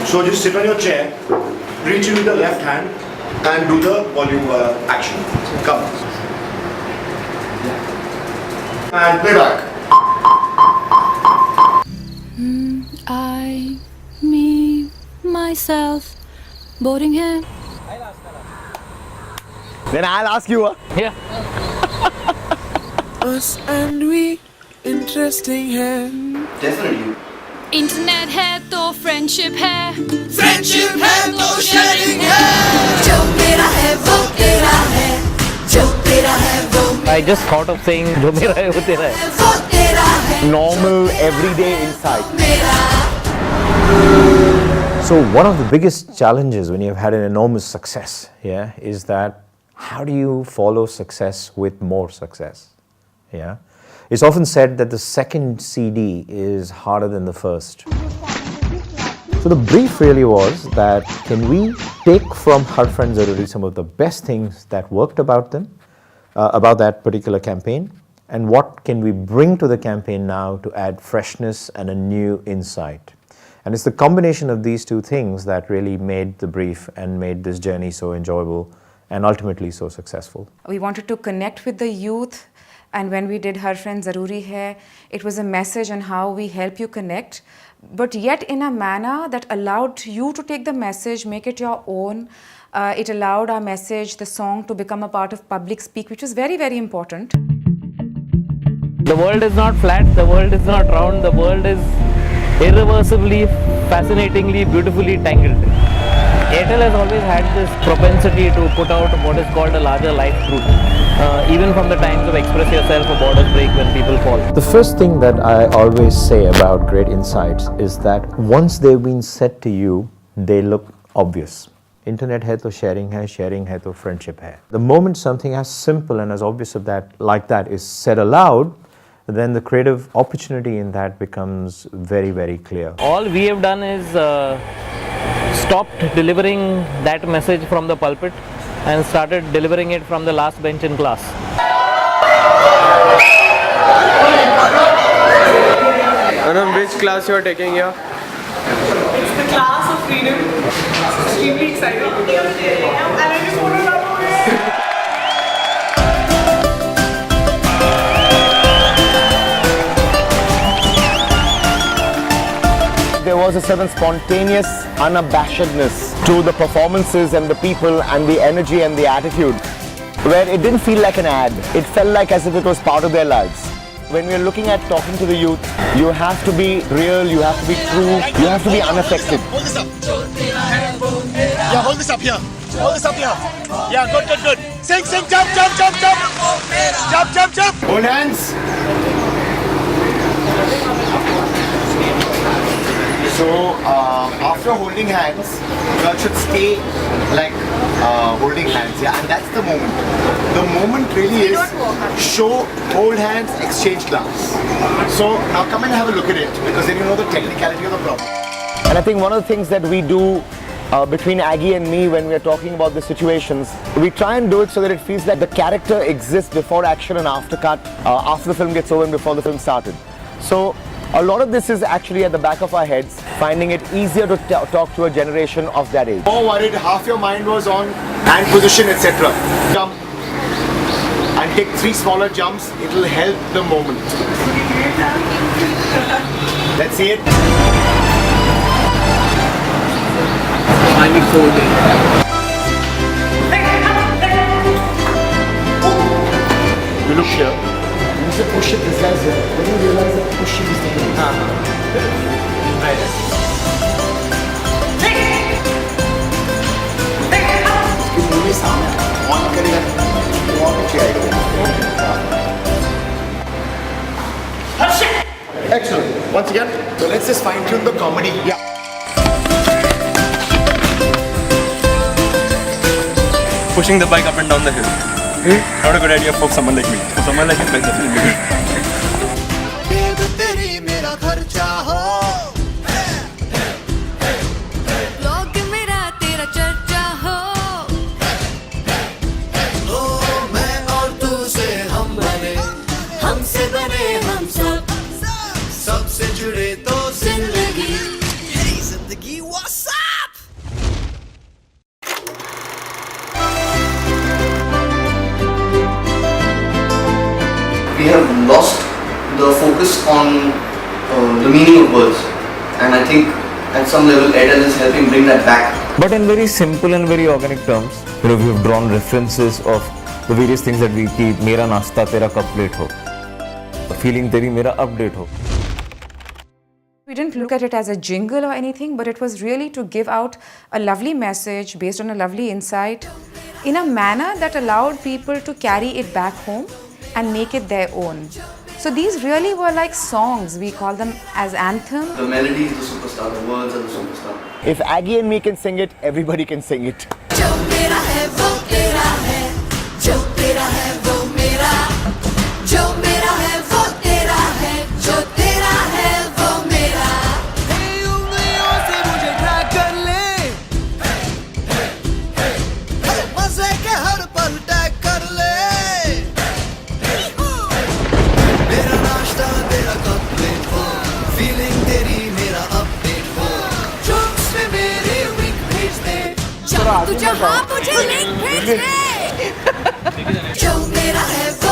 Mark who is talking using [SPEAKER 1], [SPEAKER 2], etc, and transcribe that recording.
[SPEAKER 1] So just sit on your chair, reach in with the left hand and do the volume action. Come. And play back.
[SPEAKER 2] I, me, myself, boring hair.
[SPEAKER 3] Then I'll ask you.
[SPEAKER 4] Yeah.
[SPEAKER 5] Us and we, interesting hai.
[SPEAKER 1] Definitely.
[SPEAKER 2] Internet है तो friendship है,
[SPEAKER 5] Friendship है तो sharing hai.
[SPEAKER 6] जो मेरा है वो तेरा है, जो तेरा है वो
[SPEAKER 4] I just thought of saying जो मेरा है वो तेरा है.
[SPEAKER 6] वो तेरा है,
[SPEAKER 3] Normal, everyday insight.
[SPEAKER 6] मेरा.
[SPEAKER 7] So one of the biggest challenges when you've had an enormous success, is that how do you follow success with more success? It's often said that the second CD is harder than the first. So the brief really was that can we take from Har Friend Zaruri some of the best things that worked about them, about that particular campaign, and what can we bring to the campaign now to add freshness and a new insight. And it's the combination of these two things that really made the brief and made this journey so enjoyable and ultimately so successful.
[SPEAKER 8] We wanted to connect with the youth, and when we did Har Friend Zaruri Hai, it was a message on how we help you connect, but yet in a manner that allowed you to take the message, make it your own. It allowed our message, the song, to become a part of public speak, which was very, very important.
[SPEAKER 4] The world is not flat, the world is not round, the world is irreversibly, fascinatingly, beautifully tangled. Airtel has always had this propensity to put out what is called a larger life truth. Even from the times of express yourself or borders break when people fall.
[SPEAKER 7] The first thing that I always say about great insights is that once they've been said to you, they look obvious. Internet hai to sharing hai to friendship hai. The moment something as simple and as obvious of that, like that is said aloud, then the creative opportunity in that becomes very, very clear.
[SPEAKER 4] All we have done is stopped delivering that message from the pulpit and started delivering it from the last bench in class.
[SPEAKER 5] Anam, which class you are taking here?
[SPEAKER 9] It's the class of freedom. Extremely excited. And I just want to run away.
[SPEAKER 3] There was a certain spontaneous unabashedness to the performances and the people and the energy and the attitude, where it didn't feel like an ad. It felt like as if it was part of their lives. When we're looking at talking to the youth, you have to be real, you have to be true, you have to be unaffected.
[SPEAKER 1] Hold this up. Yeah, hold this up here. Hold this up here. Yeah, good, good, good. Sing, sing, jump, jump, jump, jump. Jump, jump, jump. Hold hands. So, after holding hands, you all should stay like holding hands, and that's the moment. The moment really is show, hold hands, exchange glance. So, now come and have a look at it, because then you know the technicality of the problem.
[SPEAKER 3] And I think one of the things that we do between Aggie and me when we're talking about the situations, we try and do it so that it feels like the character exists before action and after cut, after the film gets over and before the film started. So, a lot of this is actually at the back of our heads, finding it easier to talk to a generation of that age.
[SPEAKER 1] More worried, half your mind was on hand position, etc. Jump and take 3 smaller jumps, it will help the moment. Let's see it.
[SPEAKER 5] Finding folding.
[SPEAKER 1] You look here. You said push it, this guy's here. When you realize that pushing is taking it. Right. इसकी movie सामने on करेगा तो और पीछे आएगा. Excellent. Once again, so let's just fine tune the comedy. Yeah.
[SPEAKER 10] Pushing the bike up and down the hill. Not a good idea for someone like me. For someone like him, that's definitely good.
[SPEAKER 2] लोग मेरा तेरा चर्चा हो.
[SPEAKER 6] मैं और तू से हम बने, हमसे बने हम सब, सबसे जुड़े तो जिंदगी, यही जिंदगी what's up? we have lost the focus on the meaning of words, and I think at some level Airtel is helping bring that back.
[SPEAKER 11] But in very simple and very organic terms, we have drawn references of the various things that we keep. Mera nasta tera cup plate ho, feeling teri mera update ho.
[SPEAKER 8] We didn't look at it as a jingle or anything, but it was really to give out a lovely message based on a lovely insight in a manner that allowed people to carry it back home and make it their own. So these really were like songs. We call them as anthems.
[SPEAKER 6] The melody is the superstar, the words are the superstar.
[SPEAKER 3] If Aggie and me can sing it, everybody can sing it.
[SPEAKER 5] जो मेरा है वो तेरा है, जो तेरा है वो मेरा, जो मेरा है वो तेरा है, जो तेरा है वो मेरा।
[SPEAKER 6] उंगलियों से मुझे ट्रैक कर ले, मजे के हर पल टैग कर ले। मेरा नाश्ता तेरा कप प्लेट हो, फीलिंग तेरी मेरा अपडेट हो, जोक्स में मेरे विंक भेज दे,
[SPEAKER 2] तू जहाँ मुझे लिंक भेज दे।
[SPEAKER 5] जो मेरा है वो